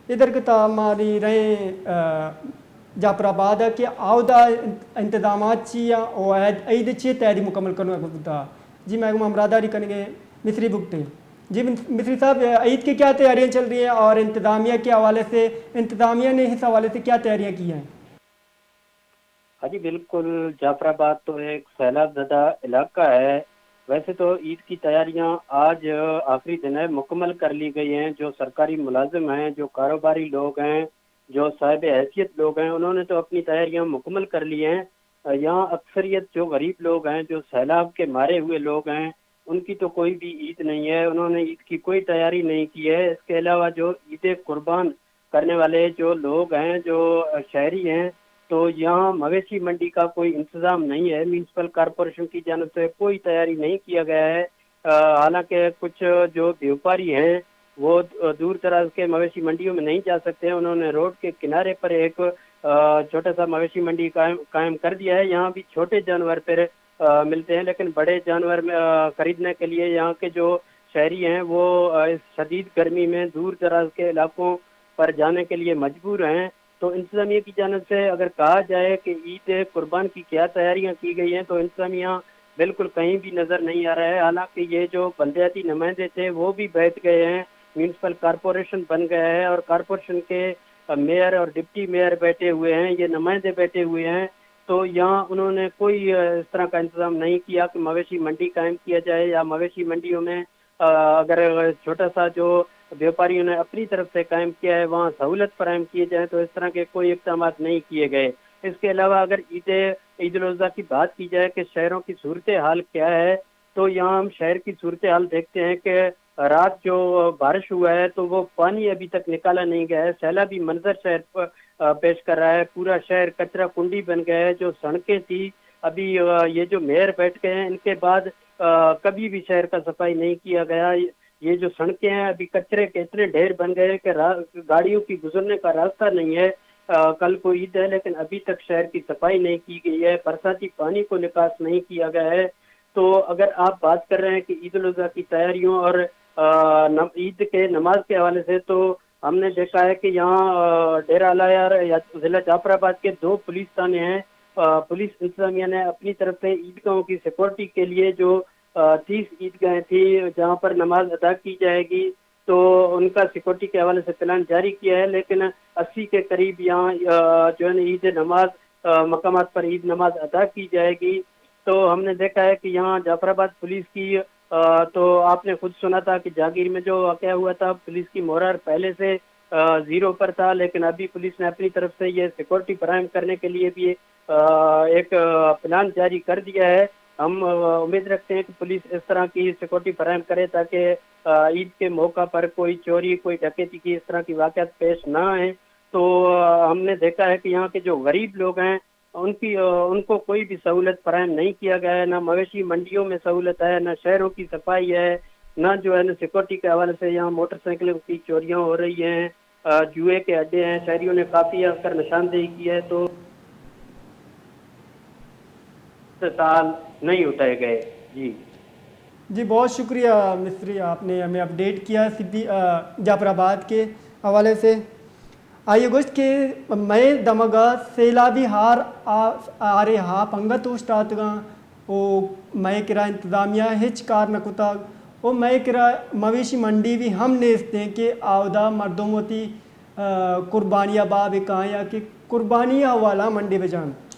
ادھر کے ہماری رہیں جعفرآباد ہے کہ آودہ انتظامات چیا اور عید چی تیاری مکمل کرنا ہوتا جی میں امراداری کریں گے مصری بکتے جی مصری صاحب عید کی کیا تیاریاں چل رہی ہیں اور انتظامیہ کے حوالے سے انتظامیہ نے اس حوالے سے کیا تیاریاں کی ہیں؟ ہاں جی بالکل، جعفر آباد تو ایک سیلاب زدہ علاقہ ہے۔ ویسے تو عید کی تیاریاں آج آخری دن ہے، مکمل کر لی گئی ہیں۔ جو سرکاری ملازم ہیں، جو کاروباری لوگ ہیں، جو صاحب حیثیت لوگ ہیں، انہوں نے تو اپنی تیاریاں مکمل کر لی ہیں۔ یہاں اکثریت جو غریب لوگ ہیں، جو سیلاب کے مارے ہوئے لوگ ہیں، ان کی تو کوئی بھی عید نہیں ہے، انہوں نے عید کی کوئی تیاری نہیں کی ہے۔ اس کے علاوہ جو عید قربان کرنے والے جو لوگ ہیں، جو شہری ہیں، تو یہاں مویشی منڈی کا کوئی انتظام نہیں ہے، میونسپل کارپوریشن کی جانب سے کوئی تیاری نہیں کیا گیا ہے۔ حالانکہ کچھ جو بیوپاری ہیں وہ دور دراز کے مویشی منڈیوں میں نہیں جا سکتے ہیں، انہوں نے روڈ کے کنارے پر ایک چھوٹا سا مویشی منڈی قائم کر دیا ہے۔ یہاں بھی چھوٹے جانور پھر ملتے ہیں، لیکن بڑے جانور خریدنے کے لیے یہاں کے جو شہری ہیں وہ اس شدید گرمی میں دور دراز کے علاقوں پر جانے کے لیے مجبور ہیں۔ تو انتظامیہ کی جانب سے اگر کہا جائے کہ عید قربان کی کیا تیاریاں کی گئی ہیں، تو انتظامیہ بالکل کہیں بھی نظر نہیں آ رہا ہے۔ حالانکہ یہ جو بلدیاتی نمائندے تھے وہ بھی بیٹھ گئے ہیں، میونسپل کارپوریشن بن گیا ہے اور کارپوریشن کے میئر اور ڈپٹی میئر بیٹھے ہوئے ہیں، یہ نمائندے بیٹھے ہوئے ہیں۔ تو یہاں انہوں نے کوئی اس طرح کا انتظام نہیں کیا کہ مویشی منڈی قائم کیا جائے، یا مویشی منڈیوں میں اگر چھوٹا سا جو بیوپاریوں نے اپنی طرف سے قائم کیا ہے وہاں سہولت فراہم کیے جائیں، تو اس طرح کے کوئی اقدامات نہیں کیے گئے۔ اس کے علاوہ اگر عید الاضحیٰ کی بات کی جائے کہ شہروں کی صورتحال کیا ہے، تو یہاں ہم شہر کی صورتحال دیکھتے ہیں کہ رات جو بارش ہوا ہے تو وہ پانی ابھی تک نکالا نہیں گیا ہے، سیلابی منظر شہر پر پیش کر رہا ہے۔ پورا شہر کچرا کنڈی بن گیا ہے۔ جو سڑکیں تھی، ابھی یہ جو میئر بیٹھ گئے ہیں ان کے بعد کبھی بھی شہر کا صفائی نہیں کیا گیا۔ یہ جو سڑکیں ہیں ابھی کچرے کے اتنے ڈھیر بن گئے کہ گاڑیوں کی گزرنے کا راستہ نہیں ہے۔ کل کو عید ہے لیکن ابھی تک شہر کی صفائی نہیں کی گئی ہے، برساتی پانی کو نکاس نہیں کیا گیا ہے۔ تو اگر آپ بات کر رہے ہیں کہ عید الاضحیٰ کی تیاریوں اور عید کے نماز کے حوالے سے، تو ہم نے دیکھا ہے کہ یہاں ڈیرہ الیار یا ضلع جعفر آباد کے 2 پولیس تھانے ہیں۔ پولیس انتظامیہ نے اپنی طرف سے عیدگاہوں کی سیکورٹی کے لیے جو 30 عیدگاہیں تھی جہاں پر نماز ادا کی جائے گی، تو ان کا سیکورٹی کے حوالے سے پلان جاری کیا ہے، لیکن 80 کے قریب یہاں جو ہے عید نماز مقامات پر عید نماز ادا کی جائے گی۔ تو ہم نے دیکھا ہے کہ یہاں جعفر آباد پولیس کی تو آپ نے خود سنا تھا کہ جاگیر میں جو واقعہ ہوا تھا، پولیس کی مورال پہلے سے 0 پر تھا، لیکن ابھی پولیس نے اپنی طرف سے یہ سیکورٹی فراہم کرنے کے لیے بھی ایک پلان جاری کر دیا ہے۔ ہم امید رکھتے ہیں کہ پولیس اس طرح کی سیکورٹی فراہم کرے تاکہ عید کے موقع پر کوئی چوری، کوئی ڈکیتی کی اس طرح کی واقعات پیش نہ آئیں۔ تو ہم نے دیکھا ہے کہ یہاں کے جو غریب لوگ ہیں ان کو کوئی بھی سہولت فراہم نہیں کیا گیا ہے، نہ مویشی منڈیوں میں سہولت ہے، نہ شہروں کی صفائی ہے، نہ جو ہے نا سیکورٹی کے حوالے سے یہاں موٹر سائیکلوں کی چوریاں ہو رہی ہیں، جوئے کے اڈے ہیں، شہریوں نے کافی آ کر نشاندہی کی ہے، تو سال نہیں اٹھائے گئے۔ جی جی بہت شکریہ مصری، آپ نے ہمیں اپڈیٹ کیا جعفر آباد کے حوالے سے۔ آئیے گوشت کے میں دمگا سیلابی ہار آرے ہا پنگت اشتاتگاں او میں کرا انتظامیہ ہچ کار نکتا او میں کرا مویشی منڈی بھی ہم نیستے ہیں کہ آودہ مردم ہوتی قربانیہ باب کہاں یا کہ قربانی حوالہ منڈی بجان